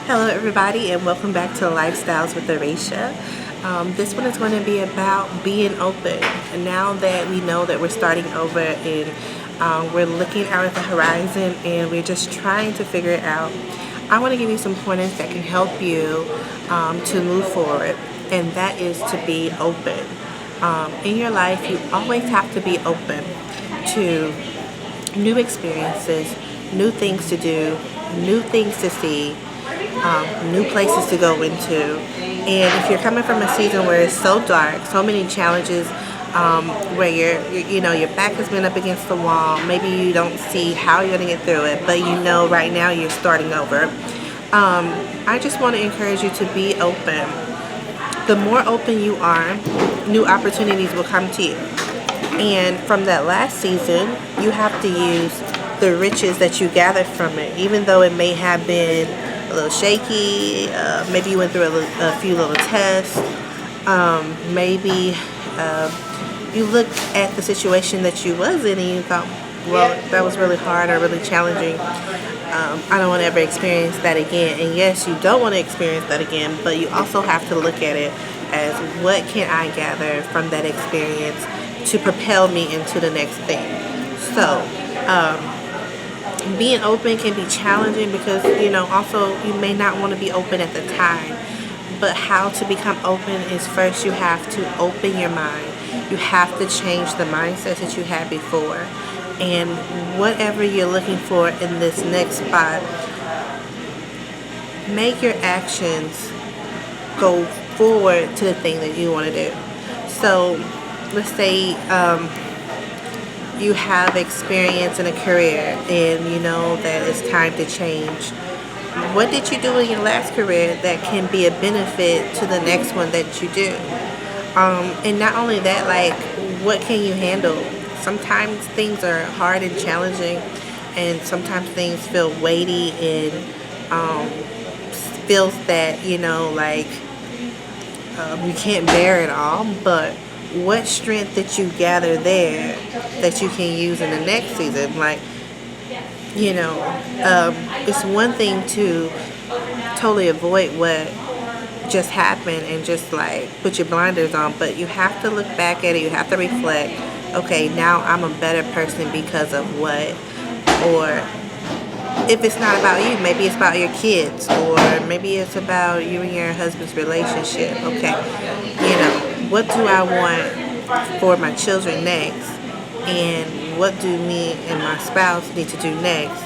Hello everybody and welcome back to Lifestyles with Arisha. This one is going to be about being open. And now that we know that we're starting over and we're looking out at the horizon and we're just trying to figure it out, I want to give you some pointers that can help you to move forward, and that is to be open. In your life, you always have to be open to new experiences, new things to do, new things to see, new places to go into. And if you're coming from a season where it's so dark, so many challenges, where your back has been up against the wall, maybe you don't see how you're gonna get through it, but you know right now you're starting over. I just want to encourage you to be open. The more open you are, new opportunities will come to you. And from that last season, you have to use the riches that you gathered from it, even though it may have been a little shaky. Maybe you went through a few little tests. Maybe you looked at the situation that you was in and you thought, well, that was really hard or really challenging. I don't want to ever experience that again. And yes, you don't want to experience that again, but you also have to look at it as, what can I gather from that experience to propel me into the next thing? So, being open can be challenging because, also you may not want to be open at the time. But how to become open is, first you have to open your mind. You have to change the mindset that you had before. And whatever you're looking for in this next spot, make your actions go forward to the thing that you want to do. So let's say you have experience in a career and you know that it's time to change. What did you do in your last career that can be a benefit to the next one that you do? And not only that, like, what can you handle? Sometimes things are hard and challenging, and sometimes things feel weighty and feels that, you can't bear it all. But what strength that you gather there that you can use in the next season? Like, it's one thing to totally avoid what just happened and just like put your blinders on, but you have to look back at it. You have to reflect. Okay, now I'm a better person because of what? Or if it's not about you, maybe it's about your kids, or maybe it's about you and your husband's relationship. Okay, what do I want for my children next? And what do me and my spouse need to do next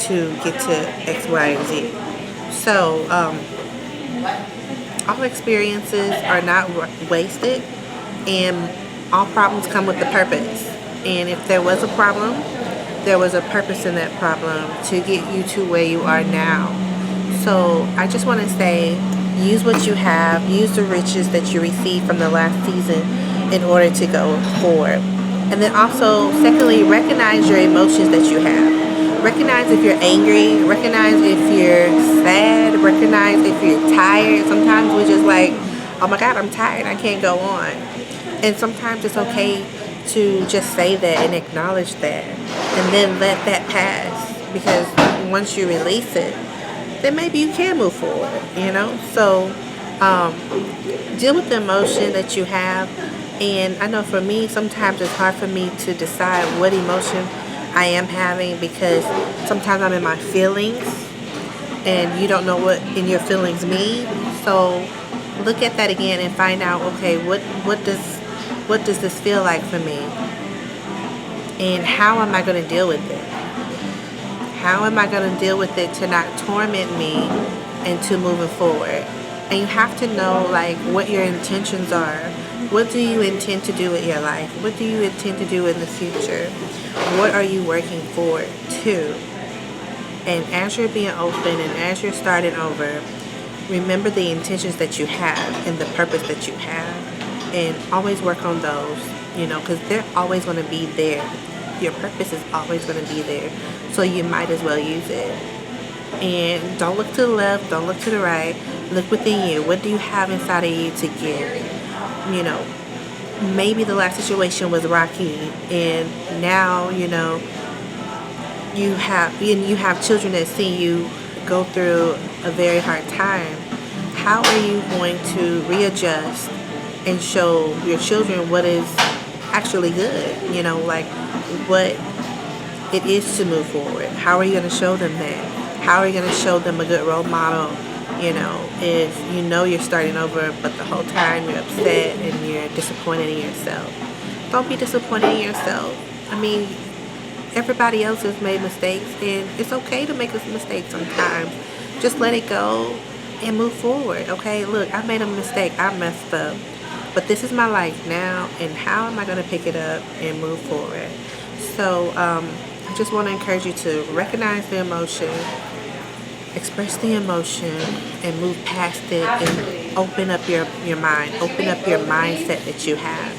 to get to X, Y, and Z? So, all experiences are not wasted, and all problems come with a purpose. And if there was a problem, there was a purpose in that problem to get you to where you are now. So I just want to say, use what you have, use the riches that you received from the last season in order to go forward. And then also, secondly, recognize your emotions that you have. Recognize if you're angry, recognize if you're sad, recognize if you're tired. Sometimes we're just like, oh my God, I'm tired, I can't go on. And sometimes it's okay to just say that and acknowledge that, and then let that pass, because once you release it, then maybe you can move forward, So deal with the emotion that you have. And I know for me, sometimes it's hard for me to decide what emotion I am having, because sometimes I'm in my feelings and you don't know what in your feelings mean. So look at that again and find out, okay, what does this feel like for me? And how am I going to deal with it? How am I going to deal with it to not torment me and to moving forward? And you have to know, like, what your intentions are. What do you intend to do with your life? What do you intend to do in the future? What are you working forward to? And as you're being open and as you're starting over, remember the intentions that you have and the purpose that you have. And always work on those, because they're always going to be there. Your purpose is always going to be there. So you might as well use it. And don't look to the left, don't look to the right. Look within you. What do you have inside of you to give? Maybe the last situation was rocky, and now, you have children that see you go through a very hard time, how are you going to readjust and show your children what is actually good? You know, like what it is to move forward. How are you going to show them that? How are you going to show them a good role model? You know, if you know you're starting over, but the whole time you're upset and you're disappointed in yourself. Don't be disappointed in yourself. I mean, everybody else has made mistakes, and it's okay to make a mistake sometimes. Just let it go and move forward, okay? Look, I made a mistake. I messed up. But this is my life now, and how am I going to pick it up and move forward? So, I just want to encourage you to recognize the emotion, express the emotion, and move past it and open up your mind. Open up your mindset that you have.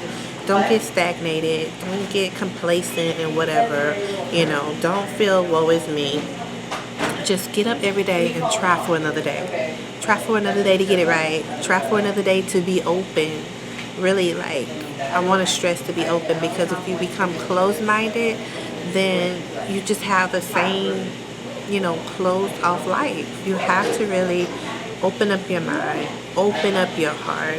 Don't get stagnated. Don't get complacent and whatever. You know, don't feel woe is me. Just get up every day and try for another day. Try for another day to get it right. Try for another day to be open. Really, like, I want to stress to be open, because if you become closed-minded, then you just have the same, you know, closed off life. You have to really open up your mind, open up your heart,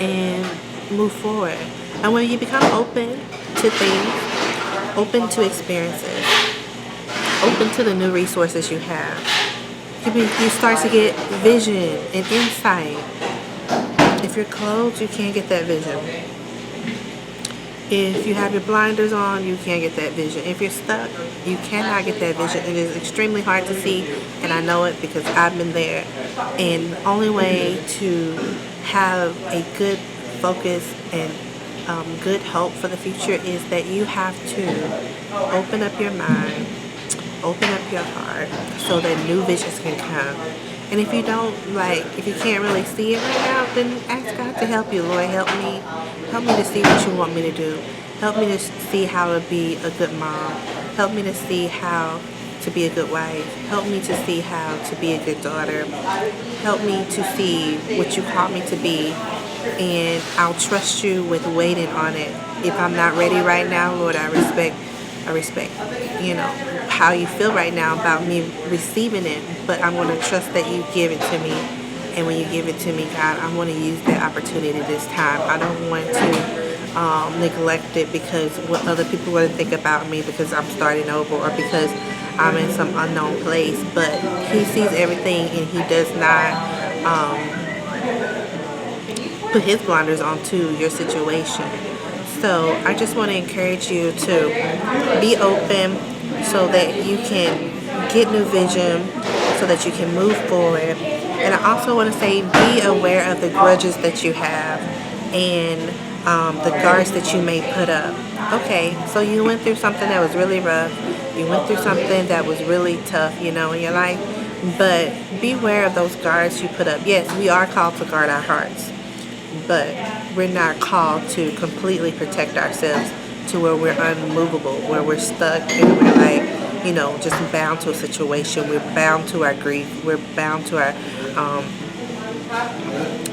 and move forward. And when you become open to things, open to experiences, open to the new resources you have, you start to get vision and insight. If you're closed, you can't get that vision. If you have your blinders on, you can't get that vision. If you're stuck, you cannot get that vision. It is extremely hard to see, and I know it because I've been there. And the only way to have a good focus and good hope for the future is that you have to open up your mind, open up your heart, so that new visions can come. And if you don't, if you can't really see it right now, then ask God to help you. Lord, help me to see what you want me to do. Help me to see how to be a good mom. Help me to see how to be a good wife. Help me to see how to be a good daughter. Help me to see what you called me to be. And I'll trust you with waiting on it. If I'm not ready right now, Lord, I respect, you know, how you feel right now about me receiving it, but I'm going to trust that you give it to me. And when you give it to me, God, I want to use that opportunity this time. I don't want to neglect it because what other people are going to think about me because I'm starting over or because I'm in some unknown place. But he sees everything, and he does not put his blinders onto your situation. So I just want to encourage you to be open so that you can get new vision, so that you can move forward. And I also want to say, be aware of the grudges that you have and the guards that you may put up. Okay, so you went through something that was really rough. You went through something that was really tough, you know, in your life. But beware of those guards you put up. Yes, we are called to guard our hearts, but we're not called to completely protect ourselves to where we're unmovable, where we're stuck and we're you know, just bound to a situation. We're bound to our grief. We're bound to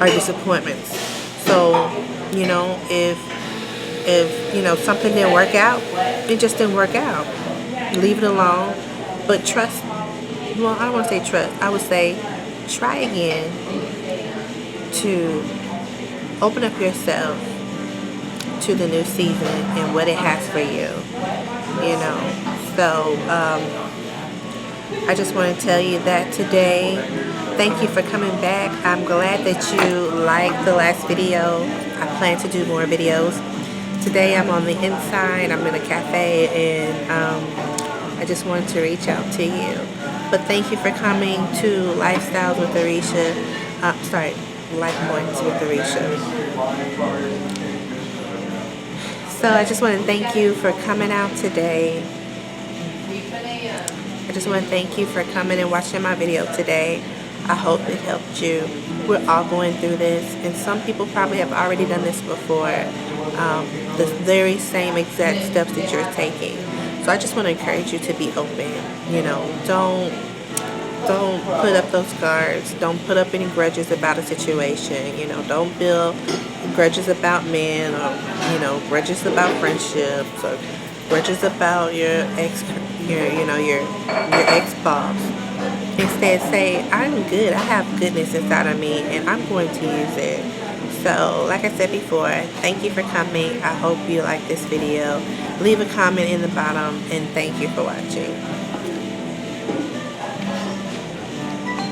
our disappointments. So, you know, if you know something didn't work out, it just didn't work out. Leave it alone, but trust. Well, I don't want to say trust. I would say try again to open up yourself to the new season and what it has for you. You know. So, I just want to tell you that today. Thank you for coming back. I'm glad that you liked the last video. I plan to do more videos. Today I'm on the inside. I'm in a cafe, and I just wanted to reach out to you. But thank you for coming to Lifestyles with Arisha. LifePoints with Arisha. So I just want to thank you for coming out today. I just want to thank you for coming and watching my video today. I hope it helped you. We're all going through this, and some people probably have already done this before, the very same exact steps that you're taking. So I just want to encourage you to be open. You know, don't put up those guards. Don't put up any grudges about a situation. You know, don't build grudges about men, or you know, grudges about friendships, or grudges about your ex-boss. Instead, say, I'm good. I have goodness inside of me, and I'm going to use it. So, like I said before, thank you for coming. I hope you like this video. Leave a comment in the bottom, and thank you for watching.